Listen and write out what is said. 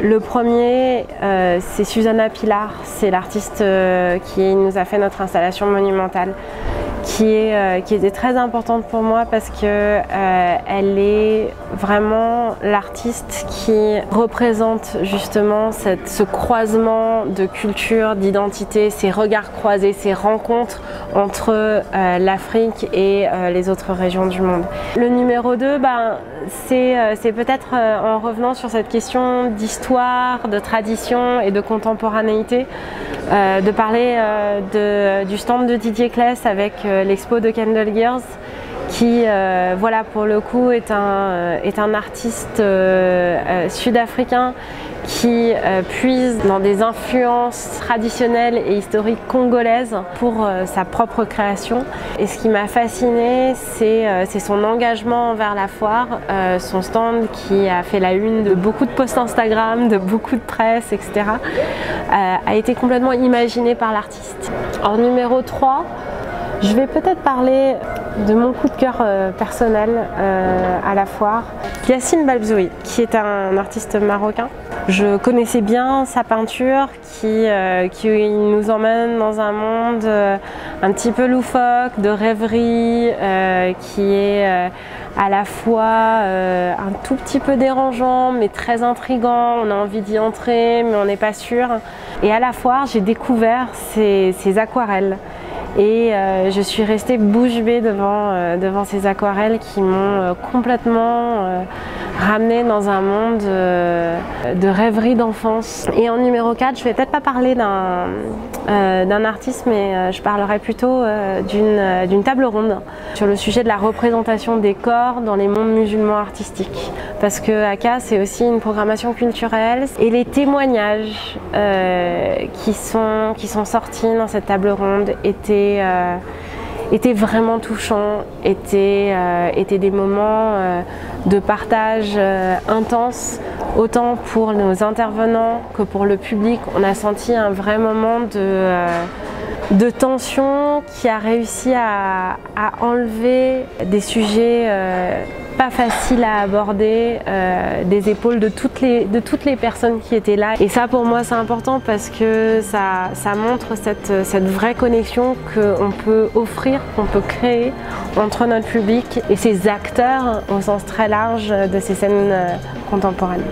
Le premier, c'est Susana Pilar, c'est l'artiste qui nous a fait notre installation monumentale, qui était très importante pour moi parce que elle est vraiment l'artiste qui représente justement ce croisement de culture, d'identité, ces regards croisés, ces rencontres entre l'Afrique et les autres régions du monde. Le numéro 2, c'est peut-être en revenant sur cette question d'histoire, de tradition et de contemporanéité, de parler du stand de Didier Clesse avec l'expo de Kendall Girls, qui voilà, pour le coup est un artiste sud-africain qui puise dans des influences traditionnelles et historiques congolaises pour sa propre création. Et ce qui m'a fascinée, c'est son engagement envers la foire, son stand qui a fait la une de beaucoup de posts Instagram, de beaucoup de presse, etc. A été complètement imaginé par l'artiste. En numéro 3, je vais peut-être parler de mon coup de cœur personnel à la foire. Yassine Balbzoui, qui est un artiste marocain. Je connaissais bien sa peinture qui nous emmène dans un monde un petit peu loufoque, de rêverie, qui est à la fois un tout petit peu dérangeant mais très intriguant. On a envie d'y entrer mais on n'est pas sûr. Et à la foire, j'ai découvert ces aquarelles. Et je suis restée bouche bée devant ces aquarelles qui m'ont complètement ramenée dans un monde de rêverie d'enfance. Et en numéro 4, je vais peut-être pas parler d'un artiste, mais je parlerai plutôt d'une table ronde sur le sujet de la représentation des corps dans les mondes musulmans artistiques. Parce que Aka, c'est aussi une programmation culturelle et les témoignages qui sont sortis dans cette table ronde étaient vraiment touchants, étaient des moments de partage intense, autant pour nos intervenants que pour le public. On a senti un vrai moment de tension qui a réussi à enlever des sujets pas faciles à aborder des épaules de toutes les personnes qui étaient là. Et ça, pour moi, c'est important parce que ça montre cette vraie connexion qu'on peut offrir, qu'on peut créer entre notre public et ces acteurs au sens très large de ces scènes contemporaines.